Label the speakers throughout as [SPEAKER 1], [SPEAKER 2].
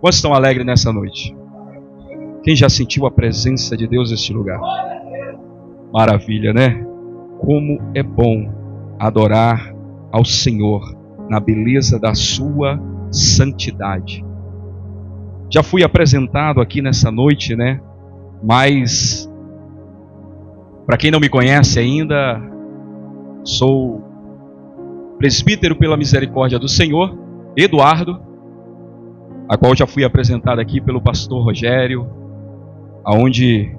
[SPEAKER 1] Quantos estão alegres nessa noite? Quem já sentiu a presença de Deus neste lugar? Maravilha, né? Como é bom adorar ao Senhor na beleza da sua santidade. Já fui apresentado aqui nessa noite, né? Mas, para quem não me conhece ainda, sou presbítero pela misericórdia do Senhor, Eduardo, a qual já fui apresentado aqui pelo pastor Rogério, aonde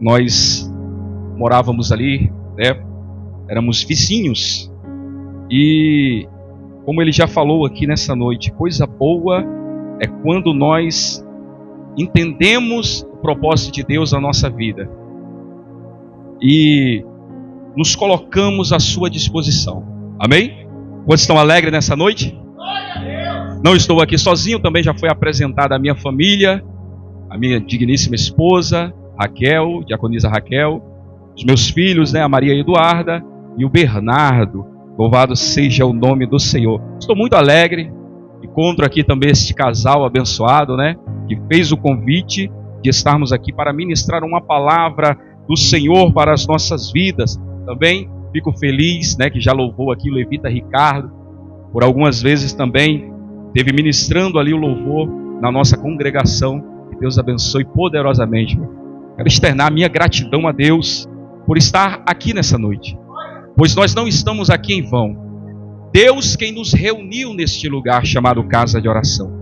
[SPEAKER 1] nós morávamos ali, né? Éramos vizinhos. E como ele já falou aqui nessa noite, coisa boa é quando nós entendemos o propósito de Deus na nossa vida e nos colocamos à sua disposição. Amém? Quantos estão alegres nessa noite? Não estou aqui sozinho, também já foi apresentada a minha família, a minha digníssima esposa, Raquel, diaconisa Raquel, os meus filhos, né, a Maria Eduarda e o Bernardo. Louvado seja o nome do Senhor. Estou muito alegre. Encontro aqui também este casal abençoado, né, que fez o convite de estarmos aqui para ministrar uma palavra do Senhor para as nossas vidas. Também fico feliz, né, que já louvou aqui o levita Ricardo, por algumas vezes também esteve ministrando ali o louvor na nossa congregação. Que Deus abençoe poderosamente. Quero externar minha gratidão a Deus por estar aqui nessa noite, pois nós não estamos aqui em vão. Deus quem nos reuniu neste lugar chamado casa de oração.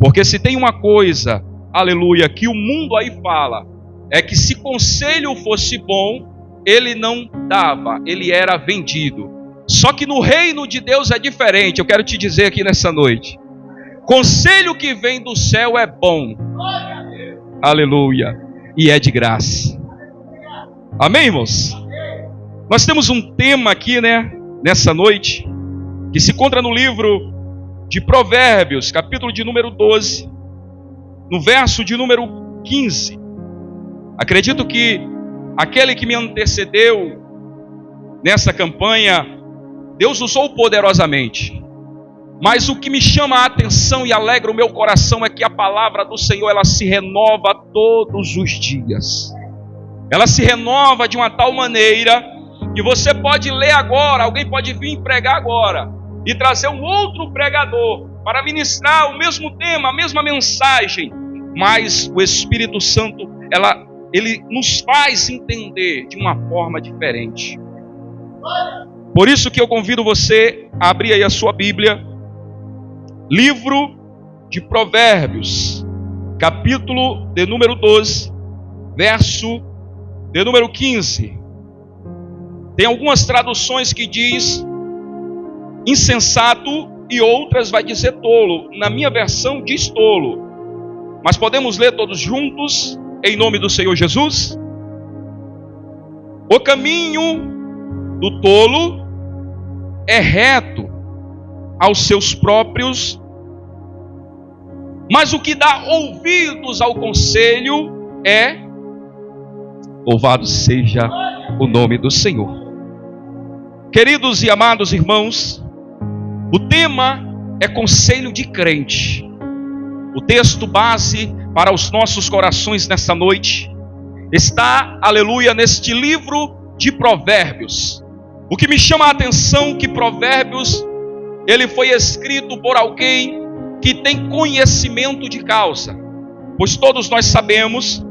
[SPEAKER 1] Porque se tem uma coisa, aleluia, que o mundo aí fala, é que se conselho fosse bom, ele não dava, ele era vendido. Só que no reino de Deus é diferente. Eu quero te dizer aqui nessa noite, conselho que vem do céu é bom, aleluia, e é de graça. Amém, irmãos? Nós temos um tema aqui, né, nessa noite, que se encontra no livro de Provérbios, capítulo de número 12, no verso de número 15. Acredito que aquele que me antecedeu nessa campanha, Deus usou poderosamente. Mas o que me chama a atenção e alegra o meu coração é que a palavra do Senhor, ela se renova todos os dias. Ela se renova de uma tal maneira que você pode ler agora, alguém pode vir pregar agora e trazer um outro pregador para ministrar o mesmo tema, a mesma mensagem, mas o Espírito Santo, ele nos faz entender de uma forma diferente. Por isso que eu convido você a abrir aí a sua Bíblia, livro de Provérbios, capítulo de número 12, verso de número 15. Tem algumas traduções que diz insensato e outras vai dizer tolo. Na minha versão diz tolo. Mas podemos ler todos juntos, em nome do Senhor Jesus? O caminho do tolo é reto aos seus próprios, mas o que dá ouvidos ao conselho é... Louvado seja o nome do Senhor. Queridos e amados irmãos, o tema é conselho de crente. O texto base para os nossos corações nessa noite está, aleluia, neste livro de Provérbios. O que me chama a atenção é que Provérbios, ele foi escrito por alguém que tem conhecimento de causa. Pois todos nós sabemos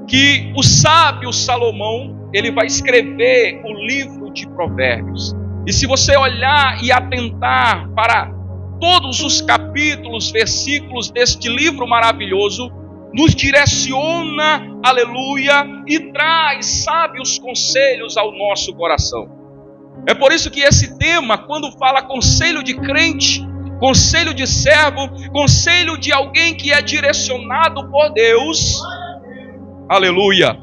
[SPEAKER 1] que o sábio Salomão, ele vai escrever o livro de Provérbios. E se você olhar e atentar para todos os capítulos, versículos deste livro maravilhoso, nos direciona, aleluia, e traz sábios conselhos ao nosso coração. É por isso que esse tema, quando fala conselho de crente, conselho de servo, conselho de alguém que é direcionado por Deus, aleluia,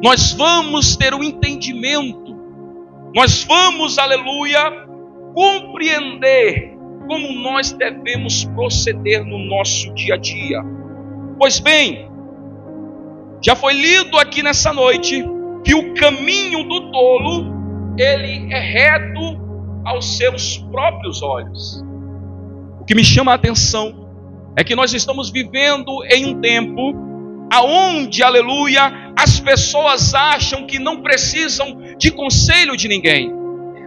[SPEAKER 1] nós vamos ter um entendimento, nós vamos, aleluia, compreender como nós devemos proceder no nosso dia a dia. Pois bem, já foi lido aqui nessa noite que o caminho do tolo, ele é reto aos seus próprios olhos. O que me chama a atenção é que nós estamos vivendo em um tempo aonde, aleluia, as pessoas acham que não precisam de conselho de ninguém.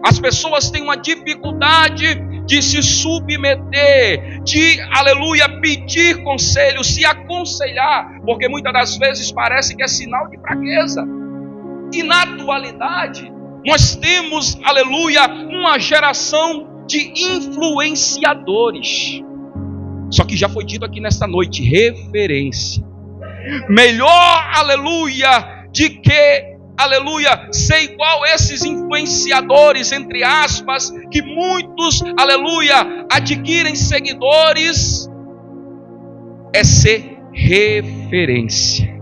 [SPEAKER 1] As pessoas têm uma dificuldade de se submeter, de, aleluia, pedir conselho, se aconselhar, porque muitas das vezes parece que é sinal de fraqueza. E na atualidade, nós temos, aleluia, uma geração de influenciadores. Só que já foi dito aqui nesta noite, referência. Melhor, aleluia, de que, aleluia, ser igual a esses influenciadores, entre aspas, que muitos, aleluia, adquirem seguidores, é ser referência.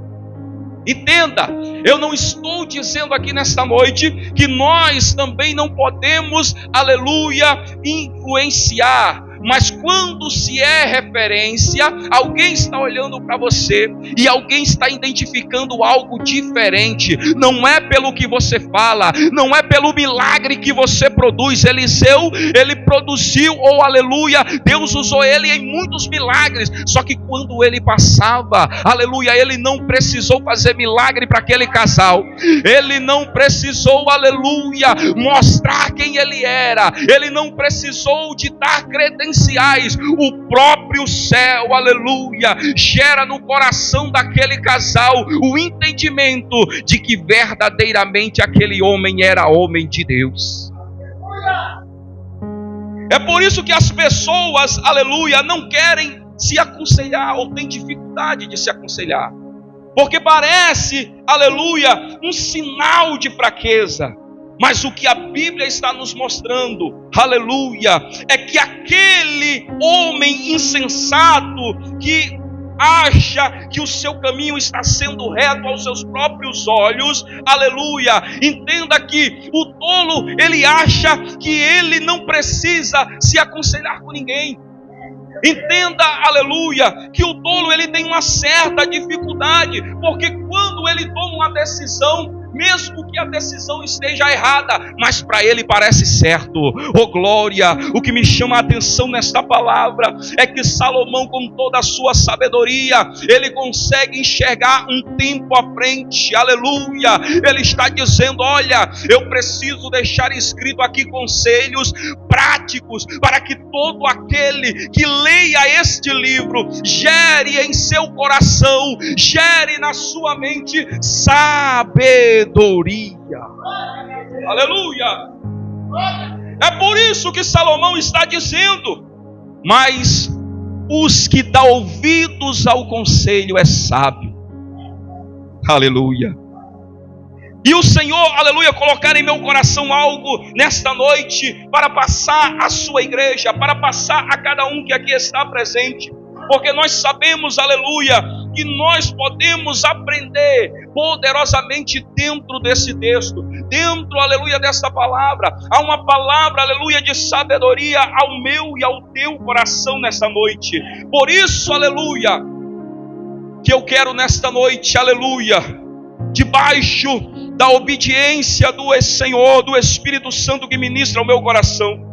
[SPEAKER 1] Entenda, eu não estou dizendo aqui nesta noite que nós também não podemos, aleluia, influenciar. Mas quando se é referência, alguém está olhando para você e alguém está identificando algo diferente. Não é pelo que você fala, não é pelo milagre que você produz. Eliseu, ele produziu, aleluia, Deus usou ele em muitos milagres. Só que quando ele passava, aleluia, ele não precisou fazer milagre para aquele casal. Ele não precisou, aleluia, mostrar quem ele era. Ele não precisou de dar credenciais. O próprio céu, aleluia, gera no coração daquele casal o entendimento de que verdadeiramente aquele homem era homem de Deus. É por isso que as pessoas, aleluia, não querem se aconselhar ou têm dificuldade de se aconselhar, porque parece, aleluia, um sinal de fraqueza. Mas o que a Bíblia está nos mostrando, aleluia, é que aquele homem insensato que acha que o seu caminho está sendo reto aos seus próprios olhos, aleluia, entenda que o tolo, ele acha que ele não precisa se aconselhar com ninguém. Entenda, aleluia, que o tolo, ele tem uma certa dificuldade, porque quando ele toma uma decisão, mesmo que a decisão esteja errada, mas para ele parece certo. Oh glória, o que me chama a atenção nesta palavra é que Salomão, com toda a sua sabedoria, ele consegue enxergar um tempo à frente, aleluia. Ele está dizendo, olha, eu preciso deixar escrito aqui conselhos práticos, para que todo aquele que leia este livro, gere em seu coração, gere na sua mente sabedoria. Aleluia. É por isso que Salomão está dizendo, mas os que dão ouvidos ao conselho é sábio. Aleluia. E o Senhor, aleluia, colocar em meu coração algo nesta noite para passar à sua igreja, para passar a cada um que aqui está presente. Porque nós sabemos, aleluia, que nós podemos aprender poderosamente dentro desse texto, dentro, aleluia, dessa palavra. Há uma palavra, aleluia, de sabedoria ao meu e ao teu coração nesta noite. Por isso, aleluia, que eu quero nesta noite, aleluia, debaixo da obediência do Senhor, do Espírito Santo que ministra ao meu coração,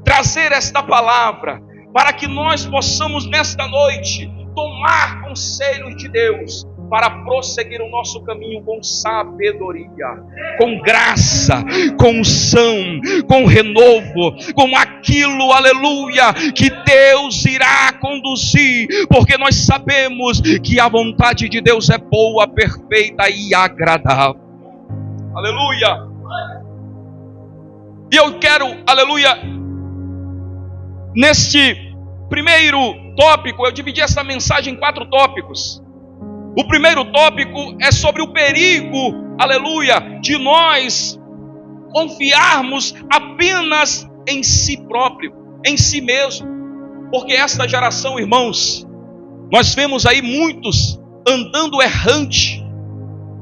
[SPEAKER 1] trazer esta palavra, para que nós possamos nesta noite tomar conselhos de Deus, para prosseguir o nosso caminho com sabedoria, com graça, com unção, com renovo, com aquilo, aleluia, que Deus irá conduzir, porque nós sabemos que a vontade de Deus é boa, perfeita e agradável. Aleluia. E eu quero, aleluia, neste primeiro tópico, eu dividi essa mensagem em 4 tópicos. O primeiro tópico é sobre o perigo, aleluia, de nós confiarmos apenas em si próprio, em si mesmo. Porque esta geração, irmãos, nós vemos aí muitos andando errante,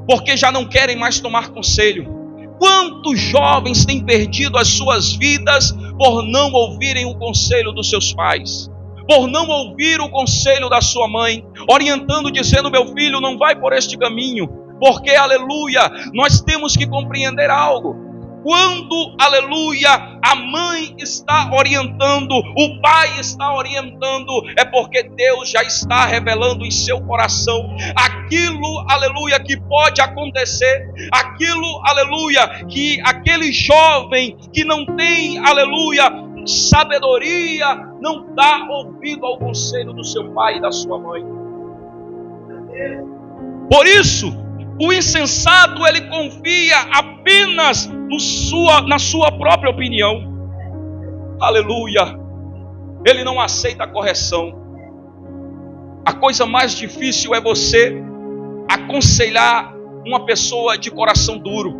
[SPEAKER 1] porque já não querem mais tomar conselho. Quantos jovens têm perdido as suas vidas por não ouvirem o conselho dos seus pais? Por não ouvir o conselho da sua mãe, orientando, dizendo, meu filho, não vai por este caminho, porque, aleluia, nós temos que compreender algo. quando, aleluia, a mãe está orientando, o pai está orientando, é porque Deus já está revelando em seu coração aquilo, aleluia, que pode acontecer, aquilo, aleluia, que aquele jovem que não tem, aleluia, sabedoria, não dá ouvido ao conselho do seu pai e da sua mãe. Por isso, o insensato, ele confia apenas na sua própria opinião. Aleluia. Ele não aceita a correção. A coisa mais difícil é você aconselhar uma pessoa de coração duro.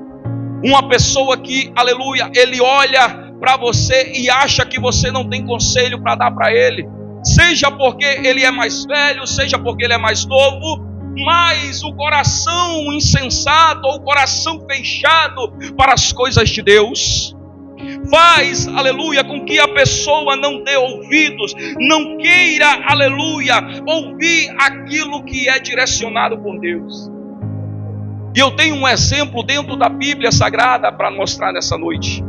[SPEAKER 1] Uma pessoa que, aleluia, ele olha para você e acha que você não tem conselho para dar para ele. Seja porque ele é mais velho, seja porque ele é mais novo. Mas o coração insensato, ou o coração fechado para as coisas de Deus, faz, aleluia, com que a pessoa não dê ouvidos, não queira, aleluia, ouvir aquilo que é direcionado por Deus. E eu tenho um exemplo dentro da Bíblia Sagrada para mostrar nessa noite.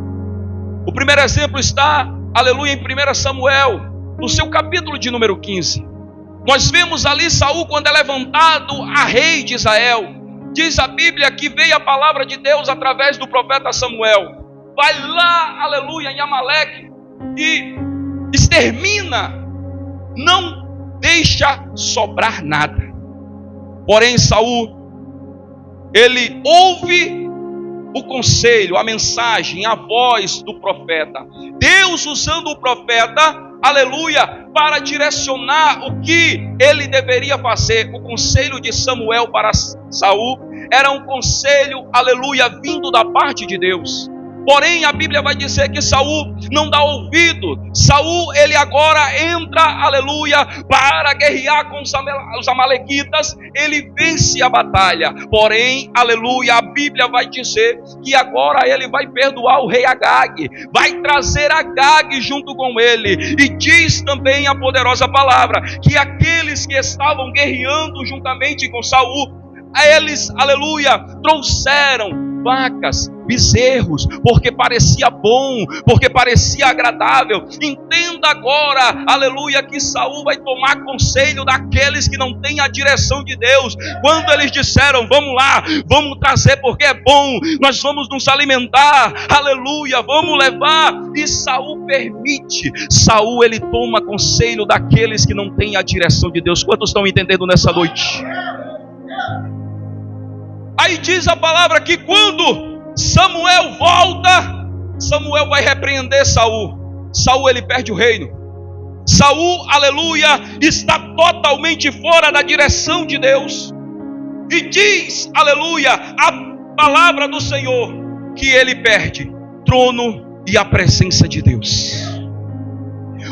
[SPEAKER 1] O primeiro exemplo está, aleluia, em 1 Samuel, no seu capítulo de número 15. Nós vemos ali Saul quando é levantado a rei de Israel. Diz a Bíblia que veio a palavra de Deus através do profeta Samuel. Vai lá, aleluia, em Amaleque e extermina. Não deixa sobrar nada. Porém Saul, ele ouve o conselho, a mensagem, a voz do profeta. Deus usando o profeta, aleluia, para direcionar o que ele deveria fazer. O conselho de Samuel para Saul era um conselho, aleluia, vindo da parte de Deus. Porém, a Bíblia vai dizer que Saul não dá ouvido. Saul, ele agora entra, aleluia, para guerrear com os amalequitas. Ele vence a batalha. Porém, aleluia, a Bíblia vai dizer que agora ele vai perdoar o rei Agag. Vai trazer Agag junto com ele. E diz também a poderosa palavra que aqueles que estavam guerreando juntamente com Saul, eles, aleluia, trouxeram vacas, bezerros, porque parecia bom, porque parecia agradável. Entenda agora, aleluia, que Saul vai tomar conselho daqueles que não têm a direção de Deus. Quando eles disseram, vamos lá, vamos trazer porque é bom, nós vamos nos alimentar, aleluia, vamos levar, e Saul permite. Saul, ele toma conselho daqueles que não têm a direção de Deus. Quantos estão entendendo nessa noite? Aí diz a palavra que quando Samuel volta, Samuel vai repreender Saul. Saul, ele perde o reino. Saul, aleluia, está totalmente fora da direção de Deus. E diz, aleluia, a palavra do Senhor, que ele perde trono e a presença de Deus.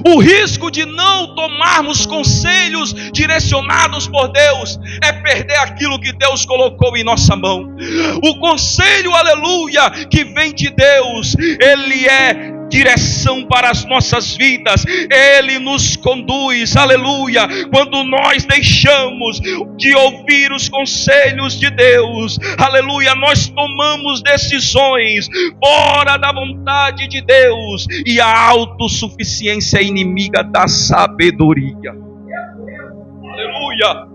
[SPEAKER 1] O risco de não tomarmos conselhos direcionados por Deus é perder aquilo que Deus colocou em nossa mão. O conselho, aleluia, que vem de Deus, ele é direção para as nossas vidas. Ele nos conduz, aleluia, quando nós deixamos de ouvir os conselhos de Deus, aleluia, nós tomamos decisões fora da vontade de Deus, e a autossuficiência é inimiga da sabedoria. Aleluia.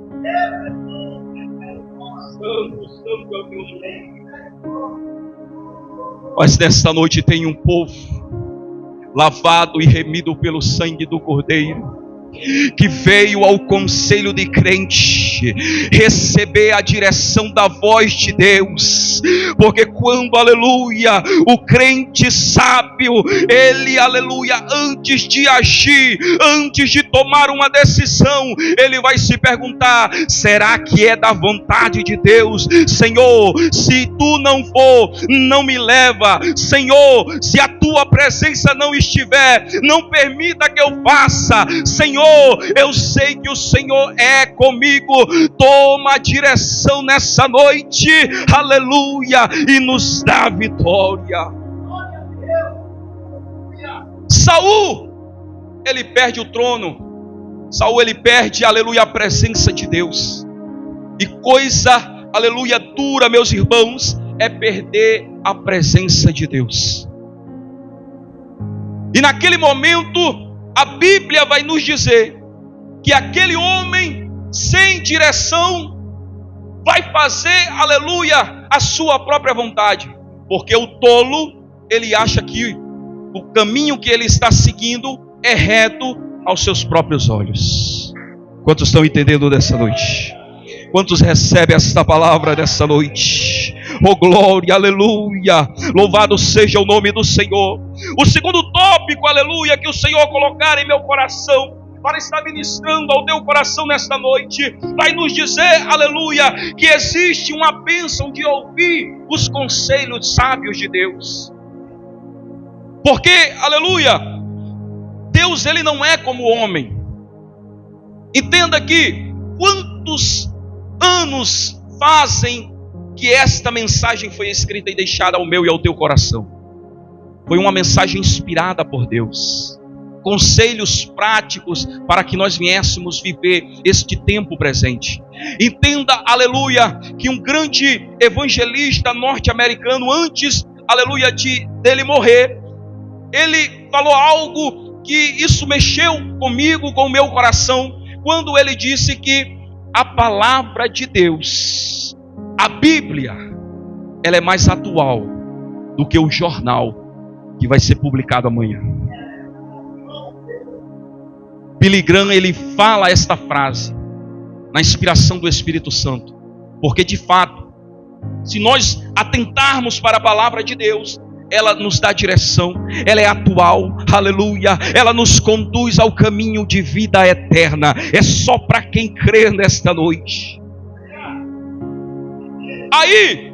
[SPEAKER 1] Santo é o teu nome. Mas nesta noite tem um povo lavado e remido pelo sangue do Cordeiro, que veio ao conselho de crente receber a direção da voz de Deus. Porque quando, aleluia, o crente sábio, ele, aleluia, antes de agir, antes de tomar uma decisão, ele vai se perguntar: será que é da vontade de Deus? Senhor, se tu não for, não me leva. Senhor, se a tua presença não estiver, não permita que eu faça. Senhor, eu sei que o Senhor é comigo. Toma a direção nessa noite, aleluia, e nos dá vitória. Saul, ele perde o trono. Saul, ele perde, aleluia, a presença de Deus. E coisa, aleluia, dura, meus irmãos, é perder a presença de Deus. E naquele momento, a Bíblia vai nos dizer que aquele homem sem direção vai fazer, aleluia, a sua própria vontade. Porque o tolo, ele acha que o caminho que ele está seguindo é reto aos seus próprios olhos. Quantos estão entendendo dessa noite? Quantos recebem esta palavra dessa noite? Oh glória, aleluia, louvado seja o nome do Senhor. O segundo tópico, aleluia, que o Senhor colocar em meu coração para estar ministrando ao teu coração nesta noite, vai nos dizer, aleluia, que existe uma bênção de ouvir os conselhos sábios de Deus. Porque, aleluia, Deus, ele não é como o homem. Entenda que quantos anos fazem que esta mensagem foi escrita e deixada ao meu e ao teu coração? Foi uma mensagem inspirada por Deus. Conselhos práticos para que nós viéssemos viver este tempo presente. Entenda, aleluia, que um grande evangelista norte-americano, antes, aleluia, dele morrer, ele falou algo que isso mexeu comigo, com o meu coração, quando ele disse que a palavra de Deus, a Bíblia, ela é mais atual do que o jornal que vai ser publicado amanhã. Billy Graham, ele fala esta frase na inspiração do Espírito Santo, porque de fato, se nós atentarmos para a palavra de Deus, ela nos dá direção, ela é atual, aleluia, ela nos conduz ao caminho de vida eterna. É só para quem crê nesta noite. Aí,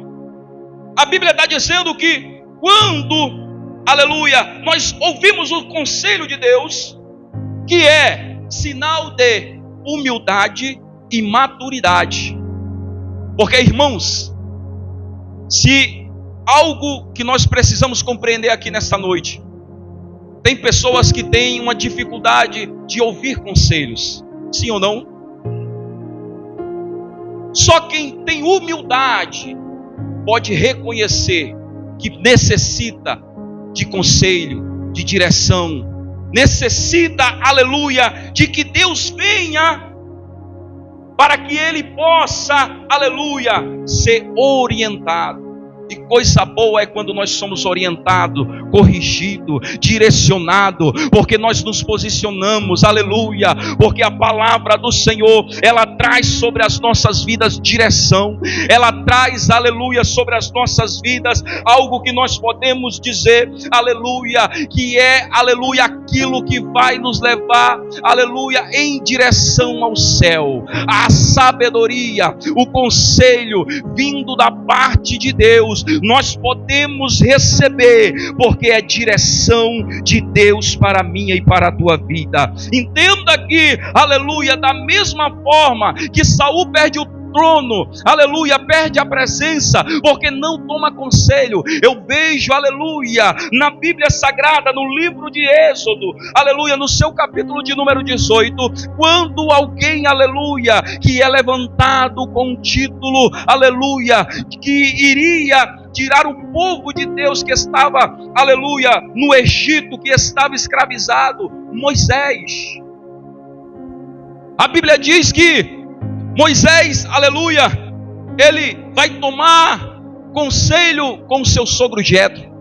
[SPEAKER 1] a Bíblia está dizendo que quando, aleluia, nós ouvimos o conselho de Deus, que é sinal de humildade e maturidade. Porque, irmãos, se algo que nós precisamos compreender aqui nesta noite, tem pessoas que têm uma dificuldade de ouvir conselhos, sim ou não? Só quem tem humildade pode reconhecer que necessita de conselho, de direção, necessita, aleluia, de que Deus venha para que ele possa, aleluia, ser orientado. E coisa boa é quando nós somos orientados, corrigidos, direcionados, porque nós nos posicionamos, aleluia, porque a palavra do Senhor, ela traz sobre as nossas vidas direção, ela traz, aleluia, sobre as nossas vidas algo que nós podemos dizer, aleluia, que é, aleluia, aquilo que vai nos levar, aleluia, em direção ao céu. A sabedoria, o conselho vindo da parte de Deus, nós podemos receber, porque é direção de Deus para a minha e para a tua vida. Entenda que, aleluia, da mesma forma que Saul perde o trono, aleluia, perde a presença, porque não toma conselho. Eu vejo, aleluia, na Bíblia Sagrada, no livro de Êxodo, aleluia, no seu capítulo de número 18, quando alguém, aleluia, que é levantado com um título, aleluia, que iria tirar o povo de Deus que estava, aleluia, no Egito, que estava escravizado, Moisés. A Bíblia diz que Moisés, aleluia, ele vai tomar conselho com o seu sogro Jetro.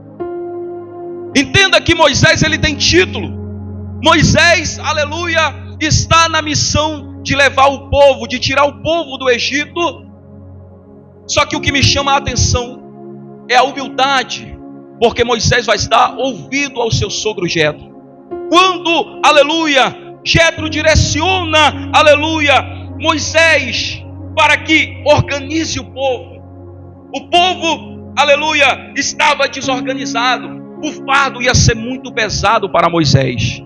[SPEAKER 1] Entenda que Moisés, ele tem título. Moisés, aleluia, está na missão de levar o povo, de tirar o povo do Egito. Só que o que me chama a atenção é a humildade, porque Moisés vai dar ouvido ao seu sogro Jetro. Quando, aleluia, Jetro direciona, aleluia, Moisés para que organize o povo. O povo, aleluia, estava desorganizado. O fardo ia ser muito pesado para Moisés.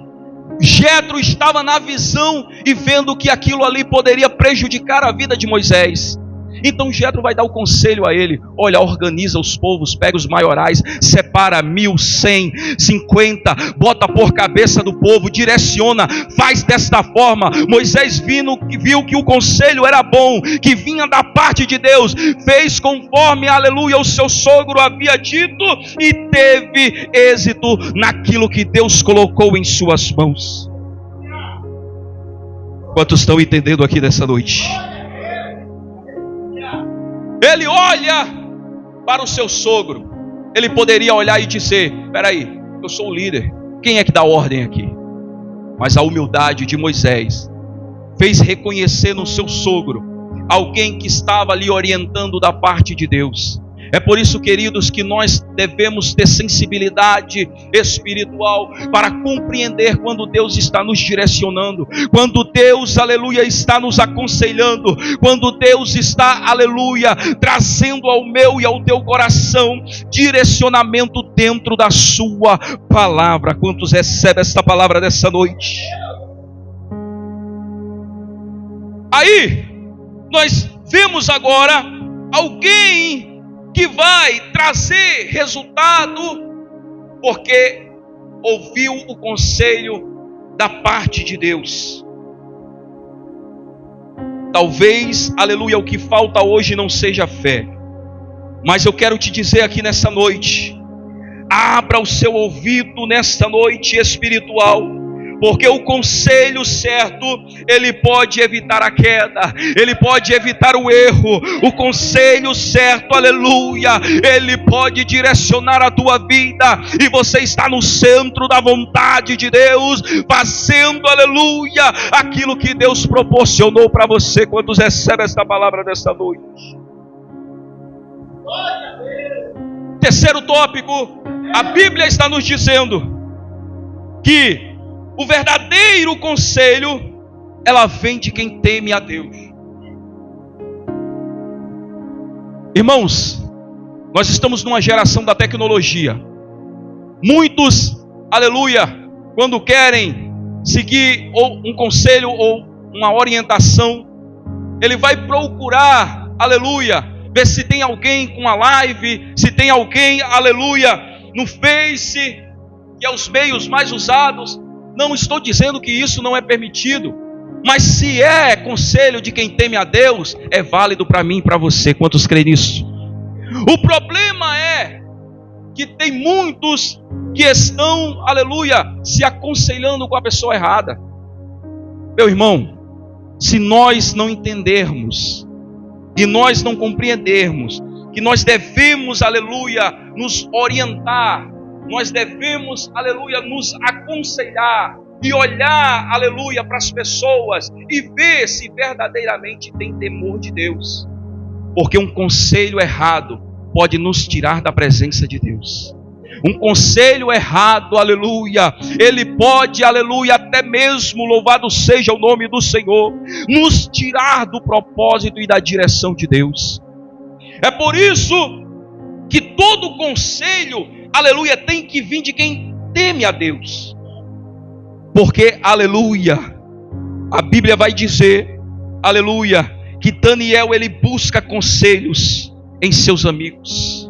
[SPEAKER 1] Jetro estava na visão e vendo que aquilo ali poderia prejudicar a vida de Moisés. Então Jetro vai dar o conselho a ele: olha, organiza os povos, pega os maiorais, separa 1.000, 100, 50, bota por cabeça do povo, direciona, faz desta forma. Moisés viu que o conselho era bom, que vinha da parte de Deus, fez conforme, aleluia, o seu sogro havia dito e teve êxito naquilo que Deus colocou em suas mãos. Quantos estão entendendo aqui nessa noite? Ele olha para o seu sogro. Ele poderia olhar e dizer: espera aí, eu sou o líder, quem é que dá ordem aqui? Mas a humildade de Moisés fez reconhecer no seu sogro alguém que estava ali orientando da parte de Deus. É por isso, queridos, que nós devemos ter sensibilidade espiritual para compreender quando Deus está nos direcionando, quando Deus, aleluia, está nos aconselhando, quando Deus está, aleluia, trazendo ao meu e ao teu coração direcionamento dentro da sua palavra. Quantos recebem esta palavra dessa noite? Aí, nós vemos agora alguém que vai trazer resultado, porque ouviu o conselho da parte de Deus. Talvez, aleluia, o que falta hoje não seja fé, mas eu quero te dizer aqui nessa noite: abra o seu ouvido nesta noite espiritual, porque o conselho certo, ele pode evitar a queda, ele pode evitar o erro. O conselho certo, aleluia, ele pode direcionar a tua vida, e você está no centro da vontade de Deus, fazendo, aleluia, aquilo que Deus proporcionou para você. Quantos recebem esta palavra desta noite? Terceiro tópico, a Bíblia está nos dizendo que o verdadeiro conselho, ela vem de quem teme a Deus. Irmãos, nós estamos numa geração da tecnologia. Muitos, aleluia, quando querem seguir ou um conselho ou uma orientação, ele vai procurar, aleluia, ver se tem alguém com a live, se tem alguém, aleluia, no Face, que é os meios mais usados. Não estou dizendo que isso não é permitido, mas se é conselho de quem teme a Deus, é válido para mim e para você. Quantos creem nisso? O problema é que tem muitos que estão, aleluia, se aconselhando com a pessoa errada. Meu irmão, se nós não entendermos e nós não compreendermos que nós devemos, aleluia, nos orientar, nós devemos, aleluia, nos aconselhar e olhar, aleluia, para as pessoas e ver se verdadeiramente tem temor de Deus. Porque um conselho errado pode nos tirar da presença de Deus. Um conselho errado, aleluia, ele pode, aleluia, até mesmo, louvado seja o nome do Senhor, nos tirar do propósito e da direção de Deus. É por isso que todo conselho, aleluia, tem que vir de quem teme a Deus. Porque, aleluia, a Bíblia vai dizer, aleluia, que Daniel, ele busca conselhos em seus amigos.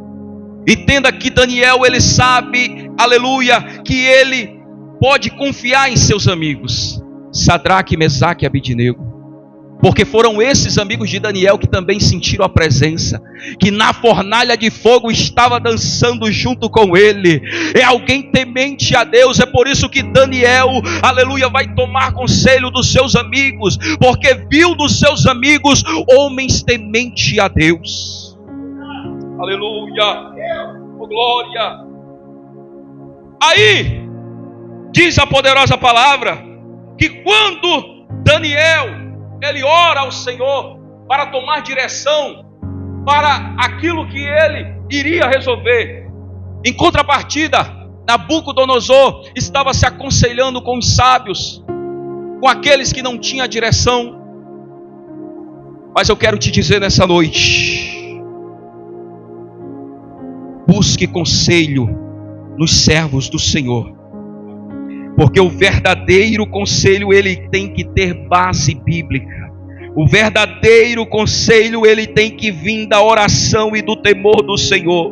[SPEAKER 1] Entenda que Daniel, ele sabe, aleluia, que ele pode confiar em seus amigos, Sadraque, Mesaque e Abidnego. Porque foram esses amigos de Daniel que também sentiram a presença, que na fornalha de fogo estava dançando junto com ele. É alguém temente a Deus. É por isso que Daniel, aleluia, vai tomar conselho dos seus amigos, porque viu dos seus amigos homens temente a Deus. Aleluia, oh, glória. Aí diz a poderosa palavra que quando Daniel, ele ora ao Senhor para tomar direção para aquilo que ele iria resolver. Em contrapartida, Nabucodonosor estava se aconselhando com os sábios, com aqueles que não tinham direção. Mas eu quero te dizer nessa noite: busque conselho nos servos do Senhor. Porque o verdadeiro conselho, ele tem que ter base bíblica. O verdadeiro conselho, ele tem que vir da oração e do temor do Senhor.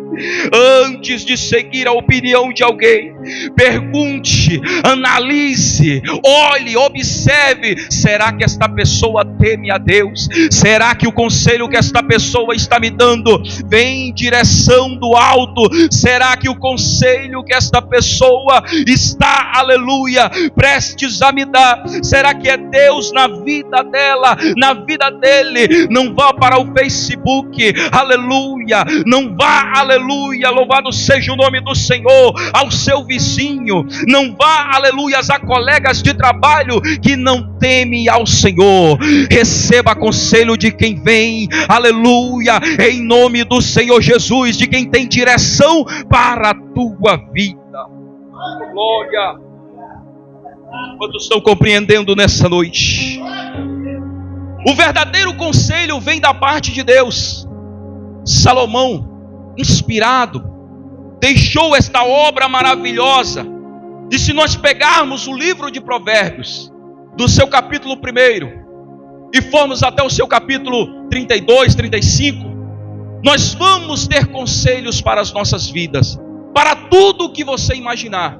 [SPEAKER 1] Antes de seguir a opinião de alguém, pergunte, analise, olhe, observe. Será que esta pessoa teme a Deus? Será que o conselho que esta pessoa está me dando vem em direção do alto? Será que o conselho que esta pessoa está, aleluia, prestes a me dar, será que é Deus na vida dela, na vida dele? Não vá para o Facebook, aleluia, não vá, aleluia, louvado seja o nome do Senhor, ao seu vizinho, não vá, aleluia, a colegas de trabalho que não temem ao Senhor. Receba conselho de quem vem, aleluia, em nome do Senhor Jesus, de quem tem direção para a tua vida. Glória. Quantos estão compreendendo nessa noite? O verdadeiro conselho vem da parte de Deus. Salomão, inspirado, deixou esta obra maravilhosa. E se nós pegarmos o livro de Provérbios, do seu capítulo 1, e formos até o seu capítulo 32, 35, nós vamos ter conselhos para as nossas vidas, para tudo o que você imaginar.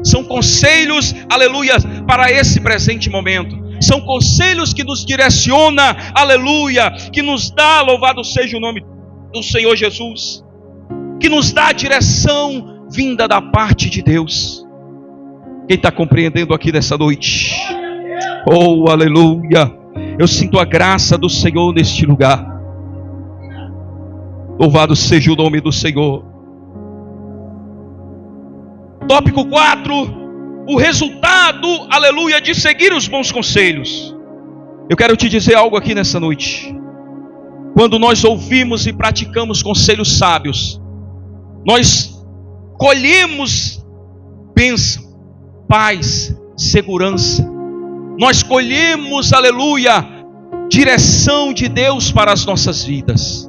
[SPEAKER 1] São conselhos, aleluia, para esse presente momento. São conselhos que nos direciona, aleluia, que nos dá, louvado seja o nome do Senhor Jesus, que nos dá a direção vinda da parte de Deus. Quem está compreendendo aqui nessa noite? Oh, aleluia! Eu sinto a graça do Senhor neste lugar. Louvado seja o nome do Senhor. Tópico 4. O resultado, aleluia, de seguir os bons conselhos. Eu quero te dizer algo aqui nessa noite. Quando nós ouvimos e praticamos conselhos sábios, nós colhemos bênção, paz, segurança. Nós colhemos, aleluia, direção de Deus para as nossas vidas.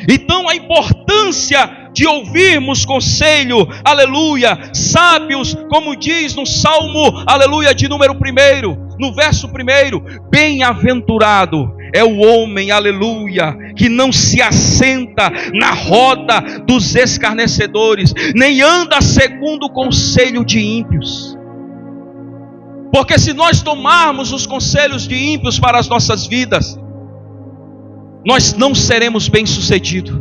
[SPEAKER 1] Então a importância de ouvirmos conselho, aleluia, sábios, como diz no Salmo, aleluia, de número 1, no verso 1, bem-aventurado é o homem, aleluia, que não se assenta na roda dos escarnecedores, nem anda segundo o conselho de ímpios. Porque se nós tomarmos os conselhos de ímpios para as nossas vidas, nós não seremos bem-sucedidos.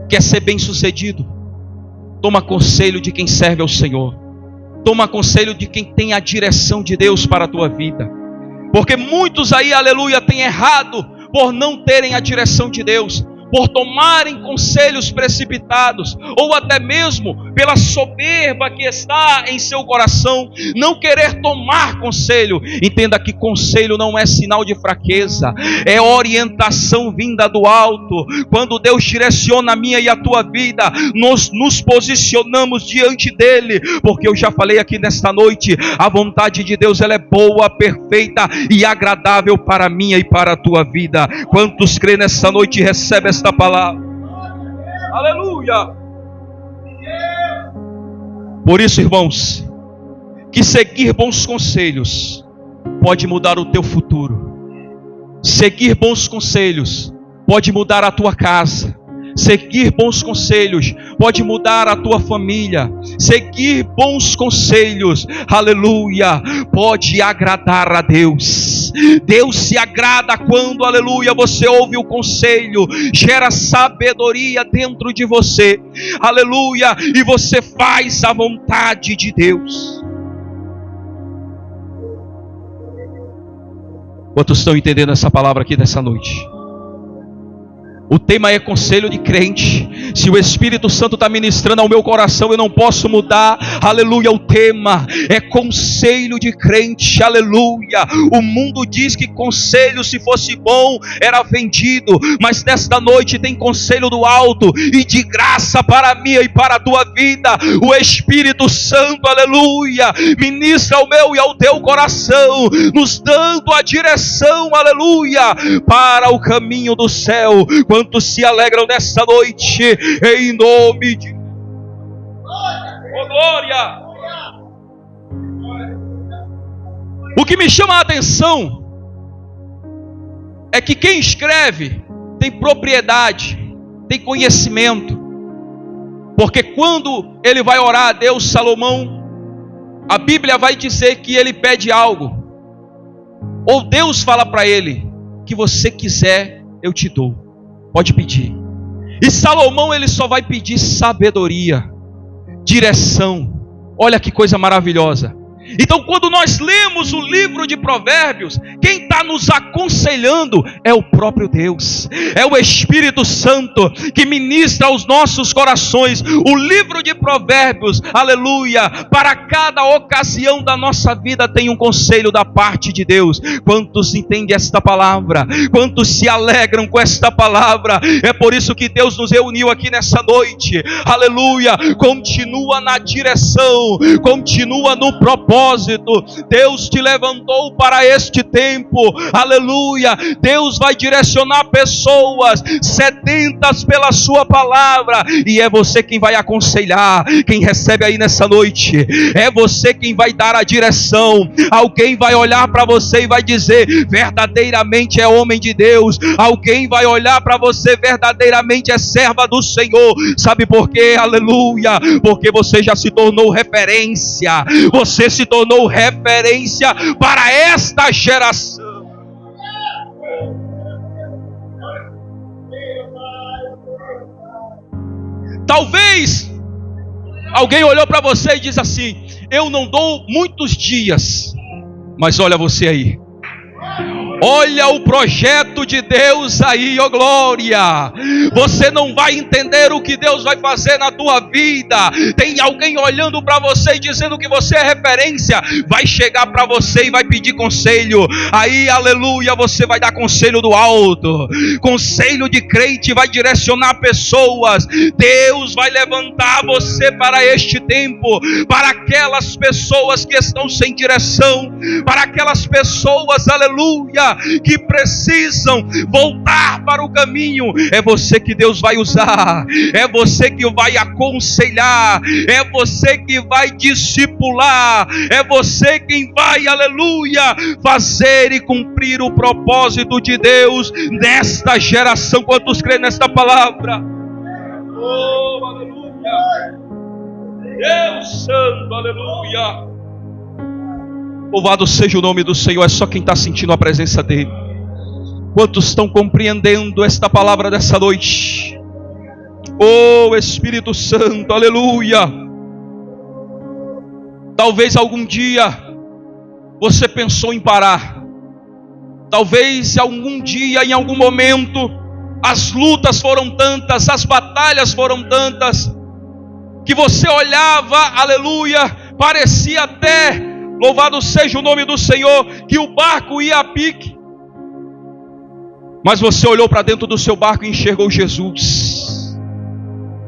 [SPEAKER 1] Quer ser bem-sucedido? Toma conselho de quem serve ao Senhor. Toma conselho de quem tem a direção de Deus para a tua vida. Porque muitos aí, aleluia, têm errado por não terem a direção de Deus, por tomarem conselhos precipitados, ou até mesmo pela soberba que está em seu coração, não querer tomar conselho. Entenda que conselho não é sinal de fraqueza, é orientação vinda do alto. Quando Deus direciona a minha e a tua vida, nós nos posicionamos diante dele, porque eu já falei aqui nesta noite, a vontade de Deus ela é boa, perfeita e agradável para a minha e para a tua vida. Quantos crê nessa noite e recebe esta palavra? Aleluia! Por isso, irmãos, que seguir bons conselhos pode mudar o teu futuro. Seguir bons conselhos pode mudar a tua casa. Seguir bons conselhos pode mudar a tua família. Seguir bons conselhos, aleluia, pode agradar a Deus. Deus se agrada quando, aleluia, você ouve o conselho, gera sabedoria dentro de você, aleluia, e você faz a vontade de Deus. Quantos estão entendendo essa palavra aqui nessa noite? O tema é conselho de crente. Se o Espírito Santo está ministrando ao meu coração, eu não posso mudar, aleluia. O tema é conselho de crente, aleluia. O mundo diz que conselho, se fosse bom, era vendido, mas nesta noite tem conselho do alto e de graça para a minha e para a tua vida. O Espírito Santo, aleluia, ministra ao meu e ao teu coração, nos dando a direção, aleluia, para o caminho do céu. Quantos se alegram nesta noite, em nome de oh, glória! O que me chama a atenção é que quem escreve tem propriedade, tem conhecimento. Porque quando ele vai orar a Deus, Salomão, a Bíblia vai dizer que ele pede algo. Ou Deus fala para ele, que você quiser, eu te dou. Pode pedir. E Salomão, ele só vai pedir sabedoria, direção. Olha que coisa maravilhosa. Então, quando nós lemos o livro de Provérbios, quem está nos aconselhando é o próprio Deus, é o Espírito Santo que ministra aos nossos corações. O livro de Provérbios, aleluia, para cada ocasião da nossa vida tem um conselho da parte de Deus. Quantos entendem esta palavra? Quantos se alegram com esta palavra? É por isso que Deus nos reuniu aqui nessa noite, aleluia. Continua na direção, continua no propósito. Deus te levantou para este tempo, aleluia. Deus vai direcionar pessoas sedentas pela sua palavra, e é você quem vai aconselhar. Quem recebe aí nessa noite, é você quem vai dar a direção. Alguém vai olhar para você e vai dizer, verdadeiramente é homem de Deus. Alguém vai olhar para você, verdadeiramente é serva do Senhor. Sabe por quê? Aleluia, porque você já se tornou referência. Você se tornou referência para esta geração. Talvez alguém olhou para você e diz assim, eu não dou muitos dias, mas olha você aí. Olha o projeto de Deus aí, ó glória. Você não vai entender o que Deus vai fazer na tua vida. Tem alguém olhando para você e dizendo que você é referência. Vai chegar para você e vai pedir conselho. Aí, aleluia, você vai dar conselho do alto. Conselho de crente, vai direcionar pessoas. Deus vai levantar você para este tempo. Para aquelas pessoas que estão sem direção. Para aquelas pessoas, aleluia, que precisam voltar para o caminho. É você que Deus vai usar, é você que vai aconselhar, é você que vai discipular, é você quem vai, aleluia, fazer e cumprir o propósito de Deus nesta geração. Quantos creem nesta palavra? Oh, aleluia, Deus Santo, aleluia. Louvado seja o nome do Senhor. É só quem está sentindo a presença dele. Quantos estão compreendendo esta palavra dessa noite? Oh Espírito Santo, aleluia. Talvez algum dia você pensou em parar. Talvez algum dia, em algum momento, as lutas foram tantas, as batalhas foram tantas, que você olhava, aleluia, parecia até, louvado seja o nome do Senhor, que o barco ia a pique. Mas você olhou para dentro do seu barco e enxergou Jesus.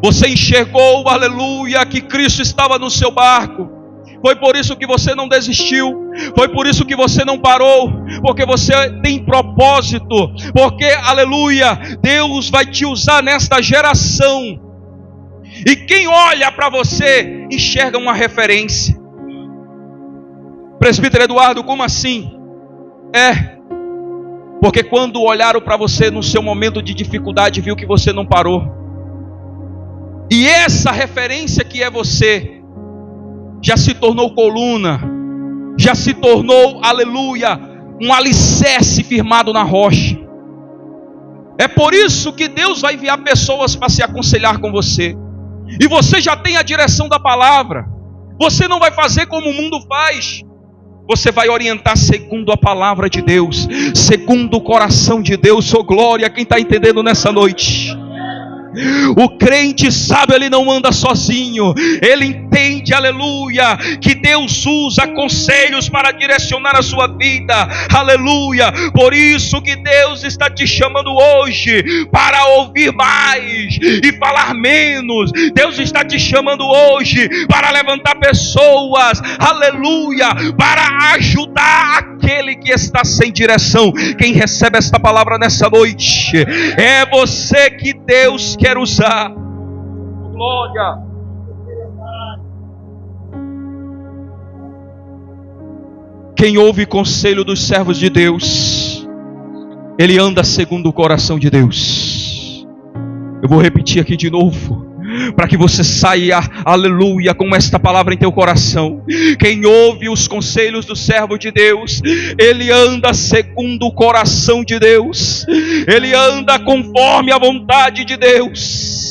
[SPEAKER 1] Você enxergou, aleluia, que Cristo estava no seu barco. Foi por isso que você não desistiu. Foi por isso que você não parou. Porque você tem propósito. Porque, aleluia, Deus vai te usar nesta geração. E quem olha para você, enxerga uma referência. Presbítero Eduardo, como assim? Porque quando olharam para você no seu momento de dificuldade, viu que você não parou. E essa referência que é você, já se tornou coluna, já se tornou, aleluia, um alicerce firmado na rocha. É por isso que Deus vai enviar pessoas para se aconselhar com você. E você já tem a direção da palavra. Você não vai fazer como o mundo faz. Você vai orientar segundo a palavra de Deus, segundo o coração de Deus. Oh glória, quem está entendendo nessa noite? O crente sabe, ele não anda sozinho. Ele entende, aleluia, que Deus usa conselhos para direcionar a sua vida. Aleluia. Por isso que Deus está te chamando hoje para ouvir mais e falar menos. Deus está te chamando hoje para levantar pessoas, aleluia, para ajudar aquele que está sem direção. Quem recebe esta palavra nessa noite, é você que Deus quer usar. Glória. Quem ouve conselho dos servos de Deus ele anda segundo o coração de Deus. Eu vou repetir aqui de novo, para que você saia, aleluia, com esta palavra em teu coração. Quem ouve os conselhos do servo de Deus, ele anda segundo o coração de Deus, ele anda conforme a vontade de Deus.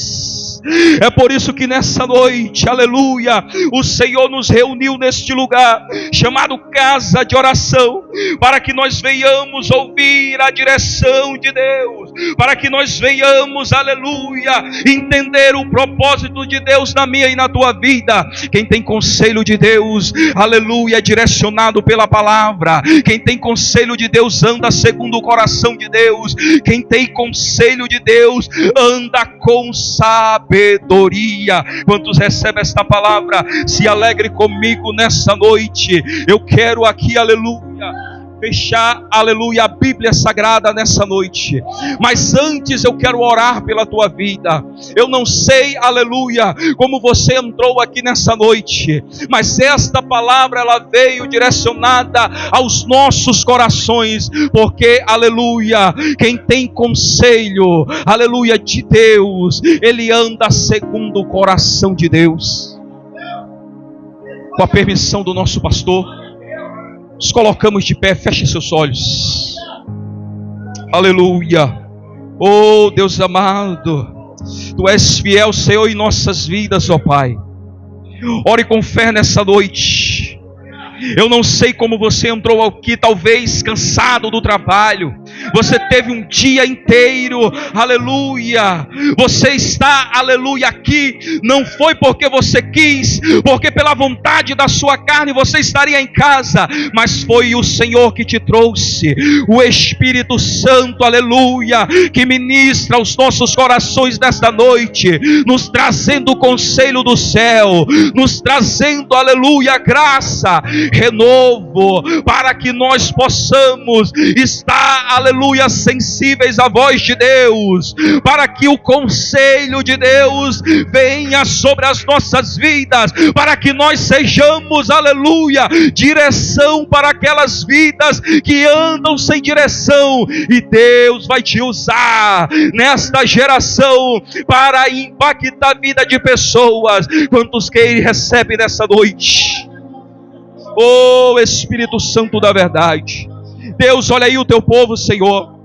[SPEAKER 1] É por isso que nessa noite, aleluia, o Senhor nos reuniu neste lugar, chamado casa de oração, para que nós venhamos ouvir a direção de Deus, para que nós venhamos, aleluia, entender o propósito de Deus na minha e na tua vida. Quem tem conselho de Deus, aleluia, é direcionado pela palavra. Quem tem conselho de Deus anda segundo o coração de Deus. Quem tem conselho de Deus anda com sabedoria. Quantos recebem esta palavra, se alegre comigo nessa noite. Eu quero aqui, aleluia, fechar, aleluia, a Bíblia Sagrada nessa noite. Mas antes eu quero orar pela tua vida. Eu não sei, aleluia, como você entrou aqui nessa noite, mas esta palavra ela veio direcionada aos nossos corações, porque, aleluia, quem tem conselho, aleluia, de Deus, ele anda segundo o coração de Deus. Com a permissão do nosso pastor, nos colocamos de pé, feche seus olhos. Aleluia. Oh Deus amado, Tu és fiel, Senhor, em nossas vidas, ó Pai. Ore com fé nessa noite. Eu não sei como você entrou aqui, talvez cansado do trabalho. Você teve um dia inteiro, aleluia. Você está, aleluia, aqui. Não foi porque você quis, porque pela vontade da sua carne você estaria em casa, mas foi o Senhor que te trouxe. O Espírito Santo, aleluia, que ministra aos nossos corações nesta noite, nos trazendo o conselho do céu, nos trazendo, aleluia, graça, renovo, para que nós possamos estar, aleluia, sensíveis à voz de Deus, para que o conselho de Deus venha sobre as nossas vidas, para que nós sejamos, aleluia, direção para aquelas vidas que andam sem direção, e Deus vai te usar nesta geração para impactar a vida de pessoas. Quantos que Ele recebe nessa noite? Oh Espírito Santo da verdade, Deus, olha aí o teu povo, Senhor,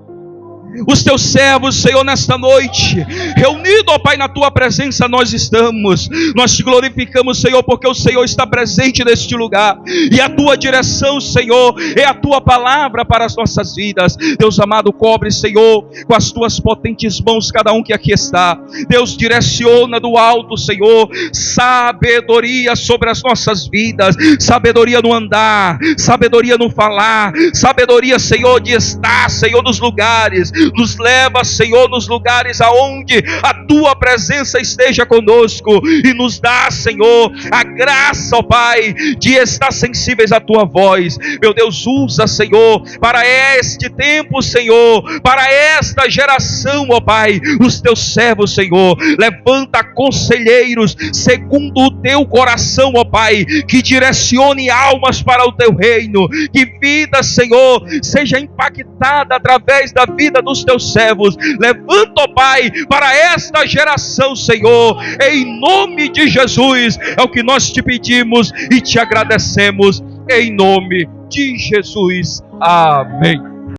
[SPEAKER 1] os teus servos, Senhor, nesta noite, reunido, ó Pai, na tua presença nós estamos. Nós te glorificamos, Senhor, porque o Senhor está presente neste lugar, e a tua direção, Senhor, é a tua palavra para as nossas vidas. Deus amado, cobre, Senhor, com as tuas potentes mãos cada um que aqui está. Deus, direciona do alto, Senhor, sabedoria sobre as nossas vidas, sabedoria no andar, sabedoria no falar, sabedoria, Senhor, de estar, Senhor, nos lugares. Nos leva, Senhor, nos lugares aonde a tua presença esteja conosco, e nos dá, Senhor, a graça, ó Pai, de estar sensíveis à tua voz. Meu Deus, usa, Senhor, para este tempo, Senhor, para esta geração, ó Pai, os teus servos, Senhor. Levanta conselheiros segundo o teu coração, ó Pai, que direcione almas para o teu reino, que vida, Senhor, seja impactada através da vida dos teus servos. Levanta, ó Pai, para esta geração, Senhor, em nome de Jesus, é o que nós te pedimos e te agradecemos, em nome de Jesus, amém.